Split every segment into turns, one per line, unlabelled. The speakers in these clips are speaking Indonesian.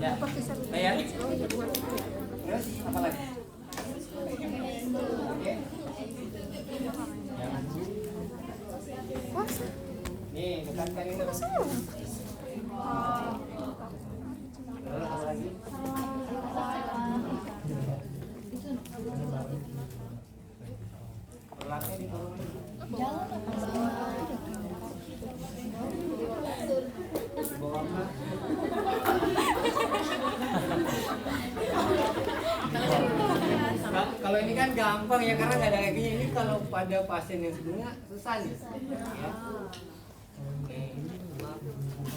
Ya. Bayar. Terus apa lagi? Oke. Jangan. Nih, dekatkan ini. Terus apa lagi? Perlatnya diturunin. Kalau ini kan gampang ya karena nggak ada kakinya. Ini kalau pada pasien yang sebelumnya susah nih. Ya.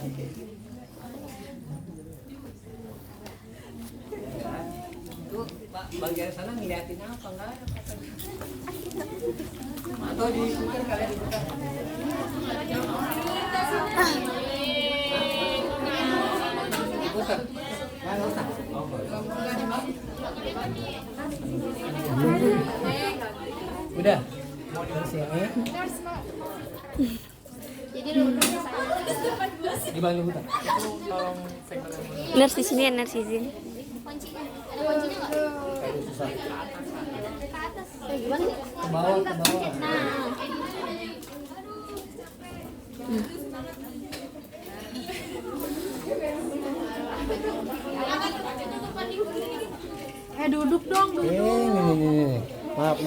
Oke. Itu Pak bagian sana ngeliatin apa nggak ada? Atau di shooter kalian dibuka? Diputar? Nggak usah. Udah. Mau di sini.
Jadi lu
Dibantu putar.
Nurse di sini ya, nurse di sini.
kunci. Ada kuncinya enggak?
Kayak susah.
Ke atas. Gimana sih?
Ke bawah, ke bawah.
Nah.
Duduk dong, duduk.
Nih. Maaf.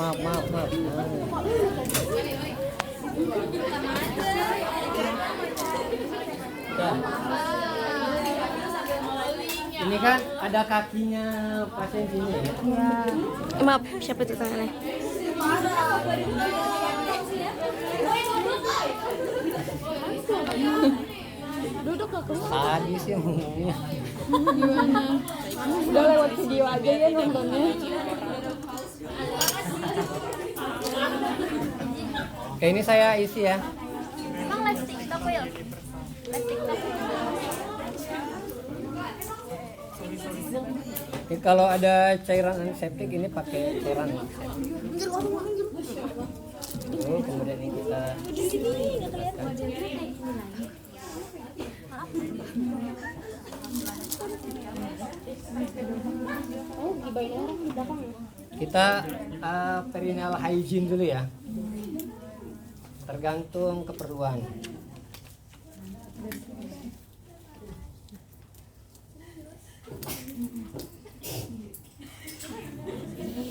Ya. Ini kan ada kakinya pasien sini ya.
Maaf, siapa itu tangannya?
Duduk gak keluar.
Tadi sih ngomongnya.
Gimana? Udah lewat video aja ya nontonnya.
Oke, ini saya isi ya.
Emang live TikTok ya? Live TikTok.
Oke, kalau ada cairan antiseptik ini pakai cairan antiseptik. Kemudian ini kita
Oh, gibain orang di belakang ya?
kita perineal hygiene dulu ya. Tergantung keperluan.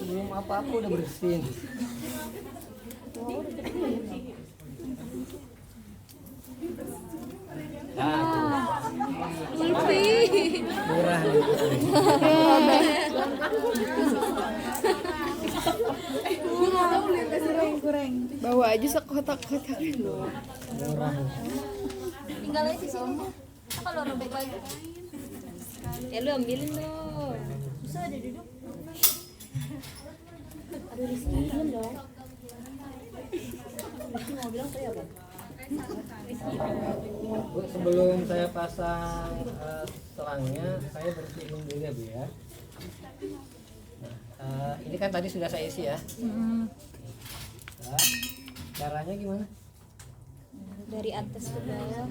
Belum apa-apa udah bersihin. Nah, murah nih.
Kurang. Bawa aja sekotak-kotak.
Murah.
Tinggal aja di sini. Kalau robek lagi.
Ya lu ambilin dong.
Bisa ada duduk. Aduh di sini diam dong. Rizky mau bilang saya apa?
Bu, sebelum saya pasang selangnya, saya bersihin dulu ya Bu ya. Nah, ini kan tadi sudah saya isi ya. Nah, caranya gimana?
Dari atas ke bawah.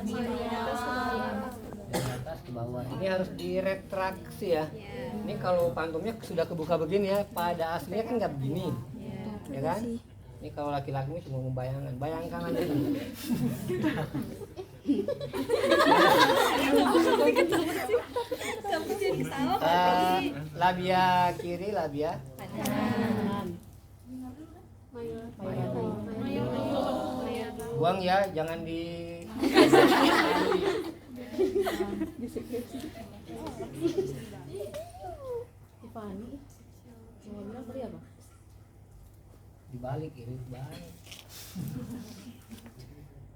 Dari atas ke bawah. Ini harus diretraksi ya. Ini kalau pantumnya sudah kebuka begini ya, pada aslinya kan nggak begini, ya kan? Ini kalau laki-laki cuma membayangkan, bayangkan aja. Labia kiri, labia. Buang ya, jangan di.
Tiffany. Mau bilang tadi apa?
Dibalik ini balik.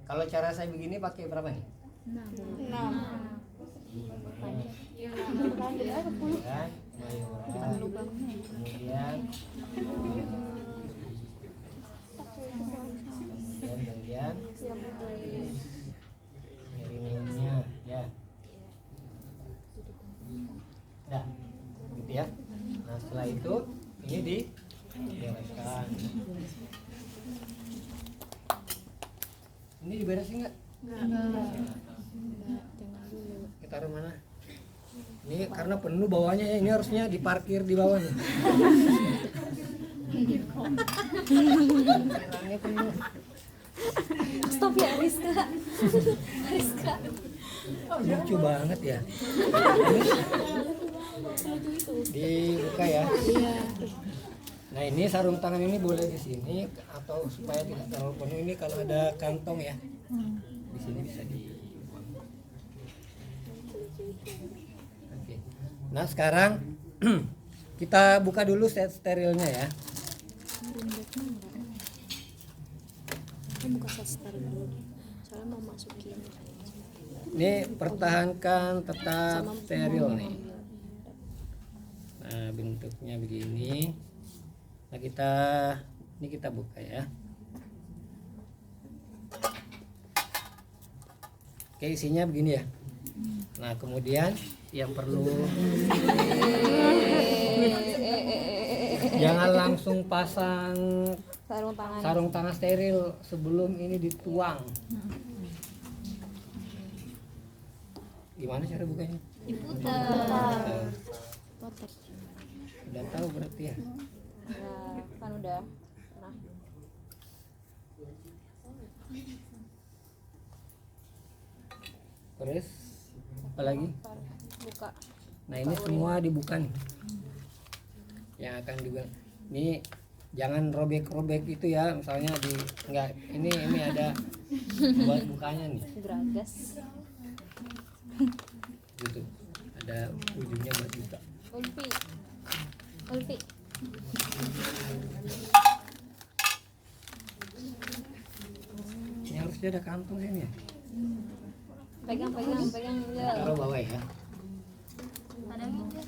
Kalau cara saya begini pakai berapa nih? 6. Kan? Mayora. Kemudian bagian ininya ya. Nah, gitu ya. Nah, setelah itu ini dibereskan. Ini diberesin nggak? Kita taruh mana? Ini karena penuh bawahnya ya, ini harusnya diparkir di bawah nih. Parkirannya penuh.
Stop ya Rizka. Rizka.
Lucu banget ya. Dibuka ya. Nah ini sarung tangan ini boleh di sini atau supaya tidak terlalu penuh, ini kalau ada kantong ya. Di sini bisa di. Oke. Nah sekarang kita buka dulu set sterilnya ya.
Buka sastar dulu. Soalnya mau masukin.
Ini pertahankan tetap steril nih. Nah bentuknya begini. Nah ini kita buka ya. Oke isinya begini ya. Nah kemudian yang perlu jangan langsung pasang sarung tangan steril sebelum ini dituang. Gimana cara bukanya?
Diputar.
Udah tahu berarti ya.
Nah, kan udah. Nah.
Terus apa lagi?
Buka.
Nah ini semua dibuka nih. Yang akan juga. Ini jangan robek-robek itu ya. Misalnya ini ada buat bukanya nih.
Geragas.
Gitu. Ada ujungnya buat buka.
Ulfi.
Ini harusnya ada kantong sini ya.
Pegang ya.
Taruh bawah ya.
Ada juga.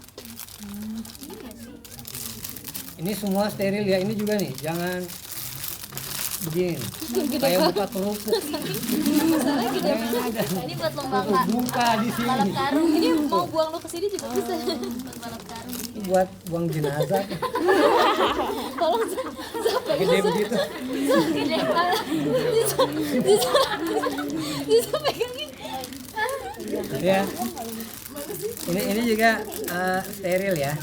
Ini semua steril ya. Ini juga nih. Jangan begini. Kayak buka kerupuk.
Ini buat lomba
Buka di sini.
balap karung.
Ini mau buang lo ke sini juga bisa.
Buat balap karung.
Ini buat buang jenazah.
Tolong
Gede begitu.
Gede banget.
bisa pegangin.
Ya. Ini juga steril ya.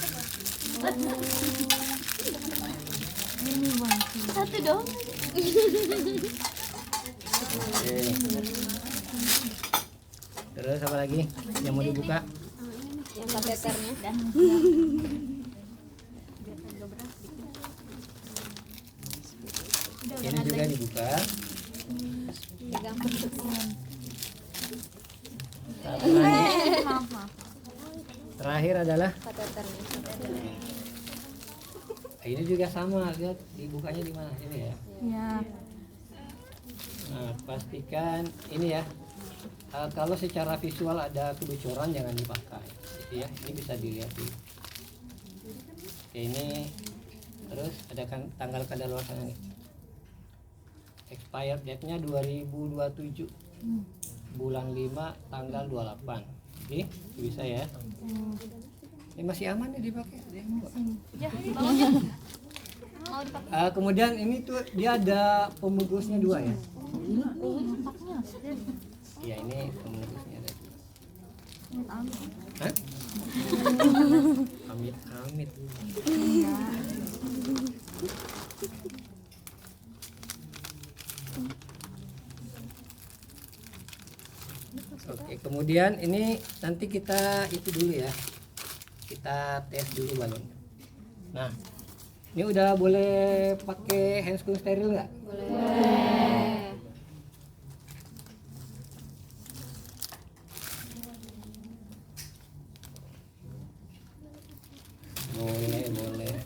Satu dong.
Oke. Terus apa lagi yang mau dibuka?
Yang kateternya.
Ini juga dibuka.
Pegang.
Satu lagi. Terakhir adalah
Kateternya.
ini juga sama, lihat dibukanya di mana ini ya.
Ya.
Nah, pastikan ini ya. Kalau secara visual ada kebocoran jangan dipakai. Gitu ya. Ini bisa dilihat di. Oke, ini terus ada kan tanggal kadaluarsanya nih. Expired date-nya 2027. Bulan 5 tanggal 28. Oke, bisa ya. Ini masih aman nih dipakai.
Ya, bawahnya. Mau dipakai.
Kemudian ini tuh dia ada pembungkusnya 2 ya. Iya ini pembungkusnya ada 2. Hah? Amit. Oke, kemudian ini nanti kita itu dulu ya. Kita tes dulu balon. Nah, ini udah boleh pakai handscoon steril nggak?
Boleh.
Boleh.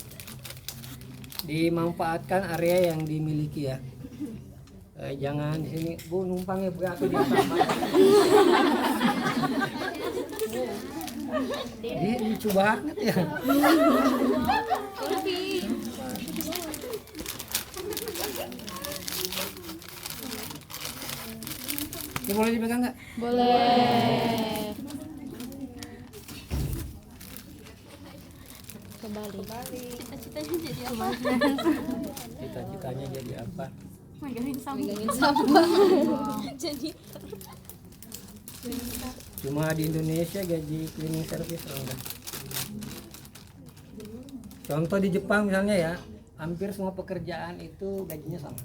Dimanfaatkan area yang dimiliki ya. Jangan di sini, Bu numpangnya berapa di atas. Ini lucu banget ya. Ini boleh dipegang nggak?
Boleh. Kembali.
Cita-citanya jadi apa?
Cita-citanya jadi apa?
Megangin sampah.
Megangin sampah. Jadi
Cuma di Indonesia gaji cleaning service rendah. Contoh di Jepang misalnya ya, hampir semua pekerjaan itu gajinya sama.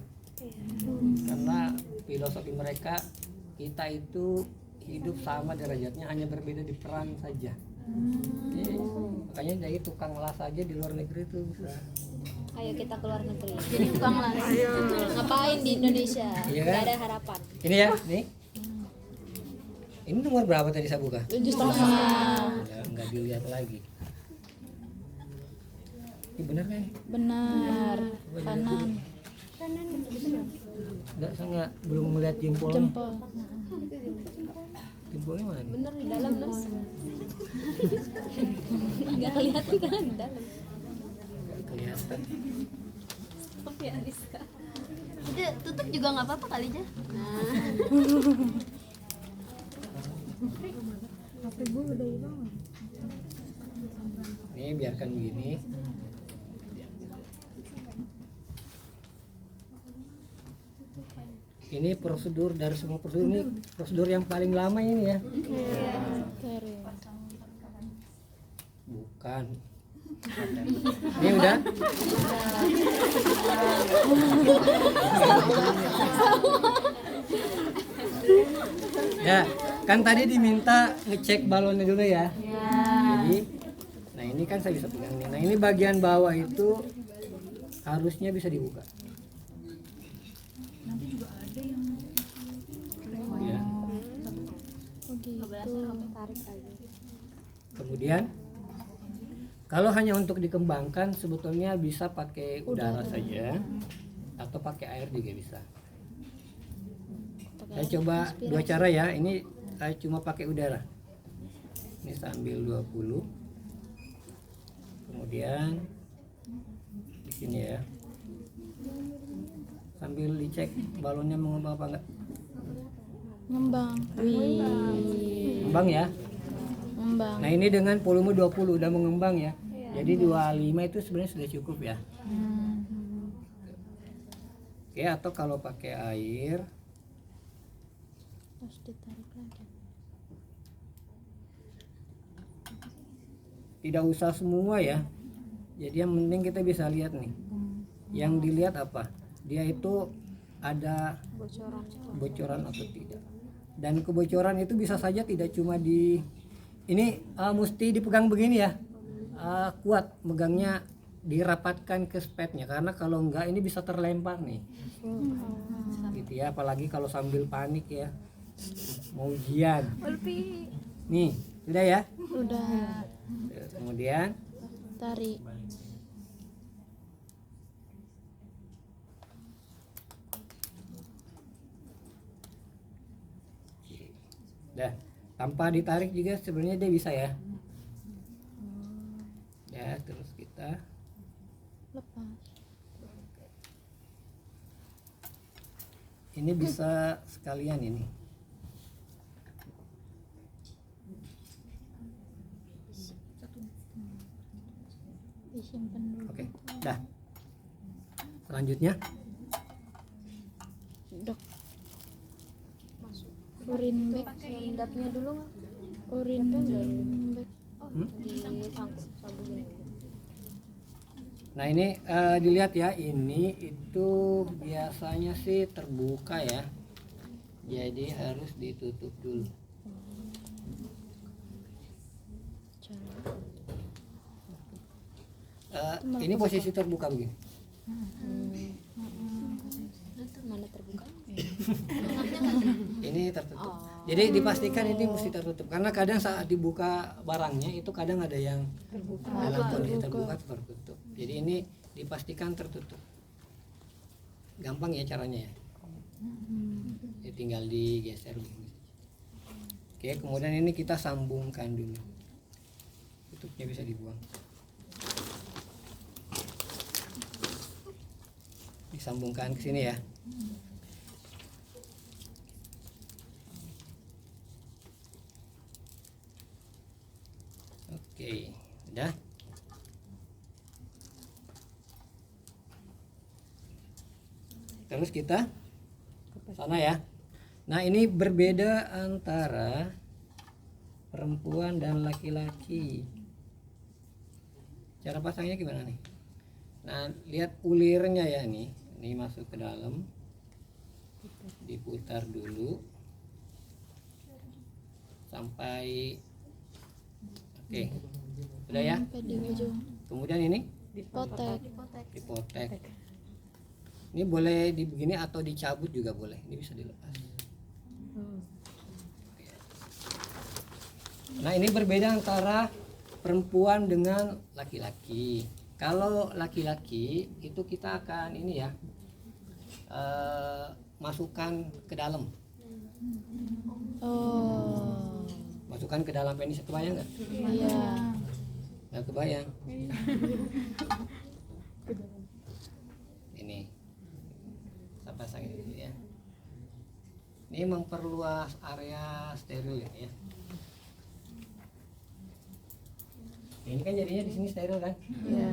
Karena filosofi mereka, kita itu hidup sama derajatnya, hanya berbeda di peran saja. Jadi, makanya dari tukang las aja di luar negeri itu bisa.
Ayo kita keluar negeri.
Jadi tukang las.
Ngapain di Indonesia?
Iya
Gak
kan?
ada harapan.
Ini ya, nih. Ini nomor berapa tadi saya buka?
7,5.
Nggak dilihat lagi. Ini benar kan?
Benar. Kanan.
Enggak, saya nggak belum melihat jempol.
Jempol.
Jempolnya mana nih?
Bener di dalam Nas. Gak kelihatan kan di dalam.
Nggak kelihatan.
Tapi Ariska.
Udah tutup juga nggak apa-apa kali aja.
Ini biarkan begini. Ini prosedur dari semua prosedur, ini prosedur yang paling lama ini ya.
Keren.
Bukan. Ini udah. Ya, kan tadi diminta ngecek balonnya dulu ya. Jadi, nah ini kan saya bisa pegang nih. Nah ini bagian bawah itu harusnya bisa dibuka. Ya.
Tarik aja.
Kemudian kalau hanya untuk dikembangkan sebetulnya bisa pakai udara saja atau pakai air juga bisa. Saya coba dua cara ya. Ini saya cuma pakai udara. Ini sambil 20. Kemudian di sini ya. Sambil dicek balonnya mengembang apa enggak.
Ngembang. Wih.
Mengembang ya.
Ngembang.
Nah, ini dengan volume 20 udah mengembang ya. Jadi 25 itu sebenarnya sudah cukup ya. Oke, atau kalau pakai air
Terus ditarik lagi.
tidak usah semua ya. Jadi yang penting kita bisa lihat nih. Yang dilihat apa? Dia itu ada
Bocoran.
bocoran atau tidak. Dan kebocoran itu bisa saja tidak cuma di ini mesti dipegang begini ya. Kuat megangnya, dirapatkan ke spetnya karena kalau enggak ini bisa terlempar nih. Gitu ya, apalagi kalau sambil panik ya. Mau ujian. Nih, sudah ya?
Udah.
Kemudian
Tarik.
dah, tanpa ditarik juga sebenarnya dia bisa ya. Ya, terus kita
Lepas.
ini bisa sekalian ini.
Disimpan dulu.
Oke, dah. Selanjutnya
Dok. Urin bag. Endapnya dulu nggak? Urin bag. Disangkut sabun.
nah ini dilihat ya, ini itu biasanya sih terbuka ya. Jadi harus ditutup dulu. Ini posisi terbuka begini.
Mana terbuka?
Ini tertutup. Jadi dipastikan ini mesti tertutup karena kadang saat dibuka barangnya itu kadang ada yang dalam kondisi terbuka atau tertutup. Jadi ini dipastikan tertutup. Gampang ya caranya ya. Ya tinggal digeser begini. Oke, kemudian ini kita sambungkan dulu. Tutupnya bisa dibuang. Disambungkan ke sini ya. Oke, udah. Terus kita sana ya. Nah, ini berbeda antara perempuan dan laki-laki. Cara pasangnya gimana nih? Nah, lihat ulirnya ya nih. Ini masuk ke dalam. Diputar dulu sampai oke. Udah ya?
Sampai di ujung.
Kemudian ini
Potek.
dipotek. Ini boleh begini atau dicabut juga boleh. Ini bisa dilepas. Nah, ini berbeda antara perempuan dengan laki-laki. Kalau laki-laki itu kita akan ini ya, masukkan ke dalam.
Oh.
Masukkan ke dalam penis, kebayang nggak?
Iya.
Nggak kebayang. Ini saya pasang ini dulu ya. Ini memperluas area steril ini ya. Ini kan jadinya di sini steril kan?
Iya.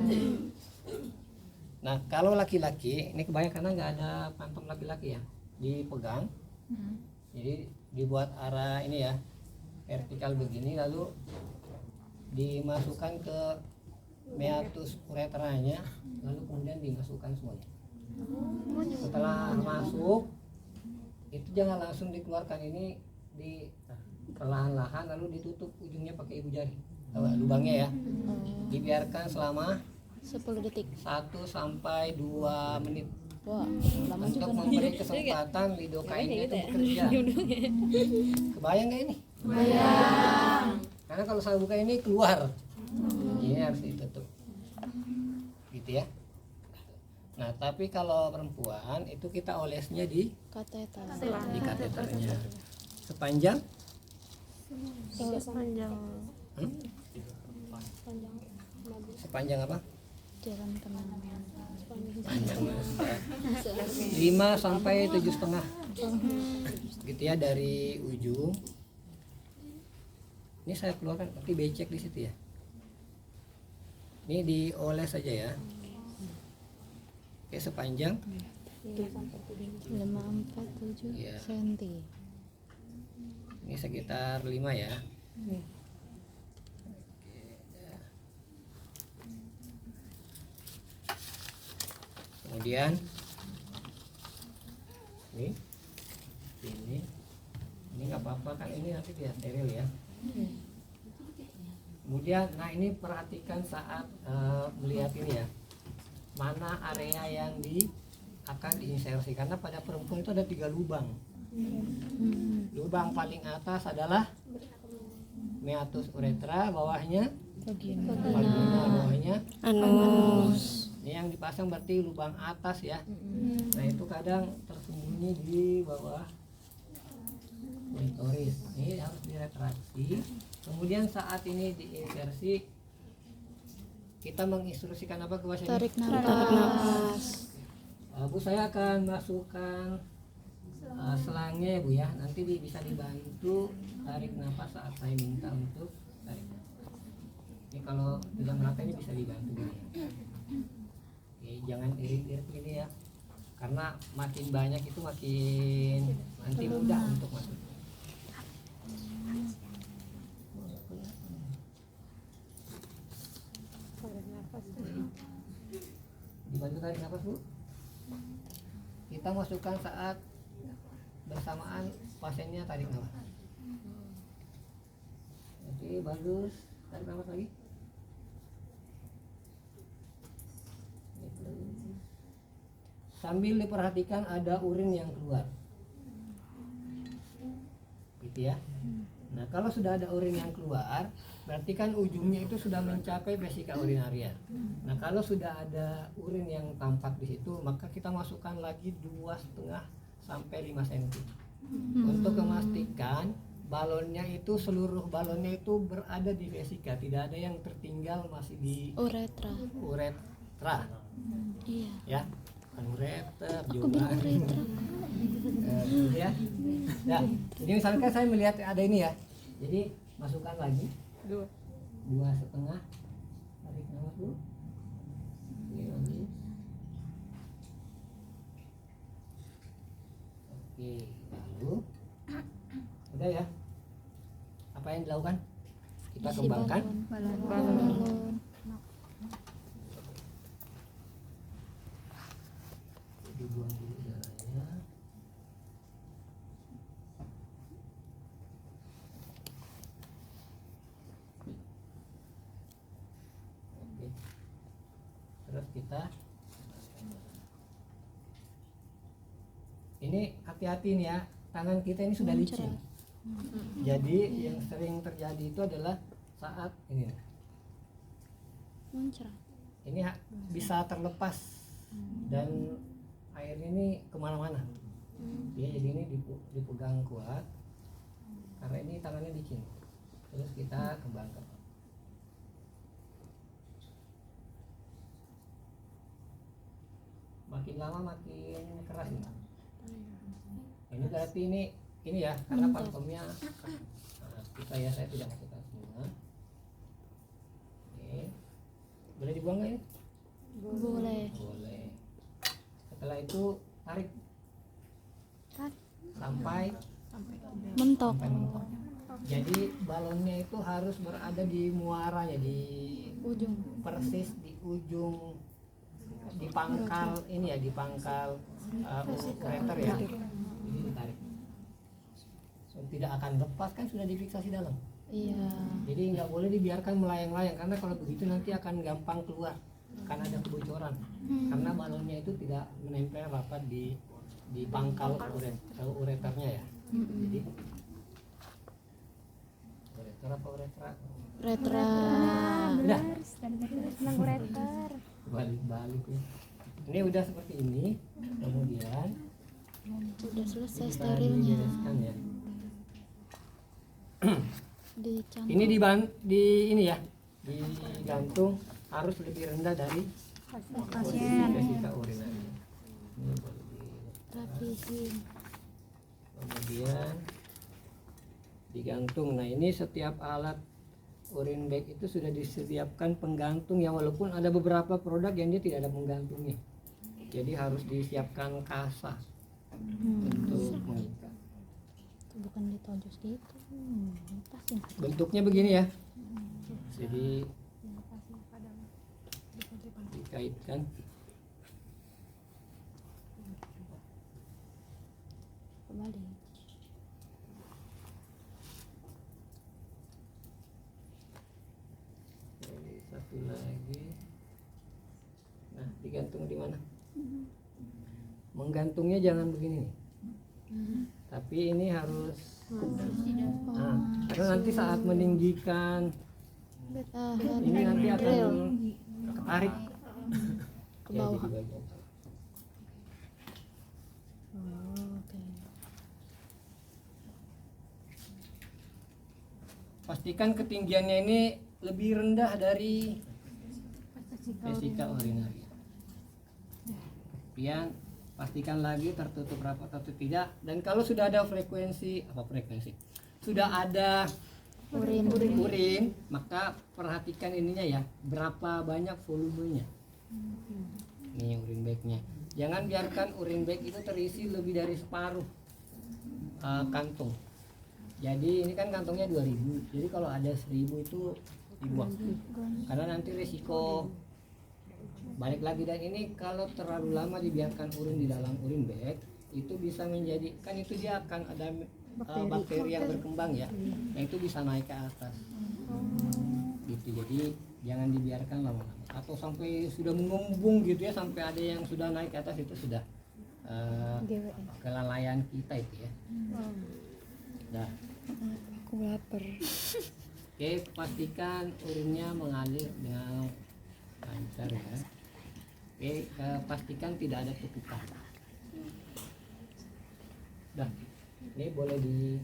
Nah, kalau laki-laki ini kebayang karena nggak ada pantom laki-laki ya, dipegang. Jadi dibuat arah ini ya, vertikal begini, lalu dimasukkan ke meatus uretranya, lalu kemudian dimasukkan semuanya. Setelah masuk, itu jangan langsung dikeluarkan, ini di perlahan-lahan lalu ditutup ujungnya pakai ibu jari. Lubangnya ya, dibiarkan selama
10 detik.
1 sampai 2 menit
Wah, lama
untuk
juga.
memberi kesempatan lidokainnya itu bekerja. Kebayang nggak ini?
Bayang.
Karena kalau saya buka ini keluar, ini harus ditutup, gitu ya. Nah, tapi kalau perempuan itu kita olesnya di
Kateter.
kateternya sepanjang hmm? Sepanjang apa?
Jalan kenangan.
Panjang 5 sampai 7,5 gitu ya dari ujung. Ini saya keluarkan, nanti becek di situ ya. Ini dioles saja ya. Oke, sepanjang
547
Iya.
cm.
ini sekitar 5 ya. Kemudian ini nggak apa-apa kan, ini nanti dia steril ya. Kemudian nah ini perhatikan saat melihat ini ya, mana area yang akan diinsersi, karena pada perempuan itu ada 3 lubang. Lubang paling atas adalah meatus uretra, bawahnya vagina, bawahnya anus. Ini yang dipasang berarti lubang atas ya. Nah, itu kadang tersembunyi di bawah klitoris. Ini harus diretraksi. Kemudian saat ini diinsersi, kita menginstruksikan apa ke pasiennya?
Tarik nafas.
Bu, saya akan masukkan selangnya ya Bu ya. Nanti bisa dibantu tarik nafas saat saya minta untuk tarik nafas. Ini kalau tidak merata ini bisa dibantu Bu ya. Oke, jangan irit-irit gini ya, karena makin banyak itu makin nanti mudah untuk masuk. Dibantu tarik nafas Bu. Kita masukkan saat bersamaan pasiennya tarik nafas. Oke, bagus. Tarik nafas lagi. Sambil diperhatikan ada urin yang keluar, gitu ya. Nah, kalau sudah ada urin yang keluar, berarti kan ujungnya itu sudah mencapai vesika urinaria. Nah, kalau sudah ada urin yang tampak di situ, maka kita masukkan lagi 2,5 sampai 5 cm untuk memastikan balonnya itu, seluruh balonnya itu berada di vesika, tidak ada yang tertinggal masih di
Uretra.
uretra.
Iya.
Ya, bukan ureter
Aku
juga.
bilang uretra.
Ya. Ya, jadi misalkan saya melihat ada ini ya, jadi masukkan lagi 2,5, tarik nafas dulu. Ini lagi. Oke, lalu udah ya. Apa yang dilakukan? kita kembangkan.
balon.
Dibuang dulu darahnya. Oke. Terus kita ini hati-hati nih ya, tangan kita ini sudah licin. Jadi yang sering terjadi itu adalah saat ini nih.
Muncrat.
Ini bisa terlepas dan air ini kemana-mana. Ya, jadi ini dipegang kuat karena ini tangannya licin. Terus kita kembangkan. Makin lama makin keras ini. Ini berarti ini ya karena pantomnya kita ya, saya tidak masukkan semua. Oke. Boleh dibuang nggak ini?
Boleh.
Boleh. Setelah itu tarik sampai
Mentok.
mentok. Jadi balonnya itu harus berada di muaranya, di
Ujung.
persis di ujung, di pangkal ini ya, di pangkal ureter ya. Ini ditarik. So, tidak akan lepas kan sudah difiksasi dalam.
Iya.
Jadi nggak boleh dibiarkan melayang-layang karena kalau begitu nanti akan gampang keluar, akan ada kebocoran karena balonnya itu tidak menempel rapat di pangkal ureternya ya. Jadi ureter apa uretra?
Retra.
Udah
Senang ureter.
balik-balik ya. Ini udah seperti ini, kemudian
Udah selesai
kita
sterilnya.
dibereskan ya.
Dicampur.
Ini ini ya, digantung harus lebih rendah dari posisi vesika urinari. Ini boleh
Rapihin.
kemudian digantung. Nah ini setiap alat urin bag itu sudah disediakan penggantung ya, walaupun ada beberapa produk yang dia tidak ada penggantungnya. Jadi harus disiapkan kasa untuk mengikat.
Itu bukan ditojos gitu. Lepasin.
Bentuknya begini ya. Jadi dikaitkan.
Kembali.
Ini satu lagi. Nah, digantung di mana? Menggantungnya jangan begini nih. Tapi ini harus karena nanti saat meninggikan ini nanti akan ketarik
Ke bawah.
Ya, di bagian.
Oke.
Pastikan ketinggiannya ini lebih rendah dari vesika urinari. Kemudian pastikan lagi tertutup rapat atau tidak, dan kalau sudah ada frekuensi sudah ada urin, maka perhatikan ininya ya, berapa banyak volumenya. Ini urin bagnya. Jangan biarkan urin bag itu terisi lebih dari separuh kantung. Jadi ini kan kantongnya 2000, jadi kalau ada 1000 itu dibuang karena nanti resiko balik lagi. Dan ini kalau terlalu lama dibiarkan urin di dalam urin bag itu bisa menjadi, kan itu dia akan ada bakteri yang berkembang ya, yang itu bisa naik ke atas gitu. Jadi jangan dibiarkan lama-lama atau sampai sudah mengumbung gitu ya, sampai ada yang sudah naik ke atas, itu sudah kelalaian kita itu ya. Nah,
Aku lapar.
oke, pastikan urinnya mengalir dengan lancar ya. Oke, pastikan tidak ada tumpukan. Dah, ini boleh di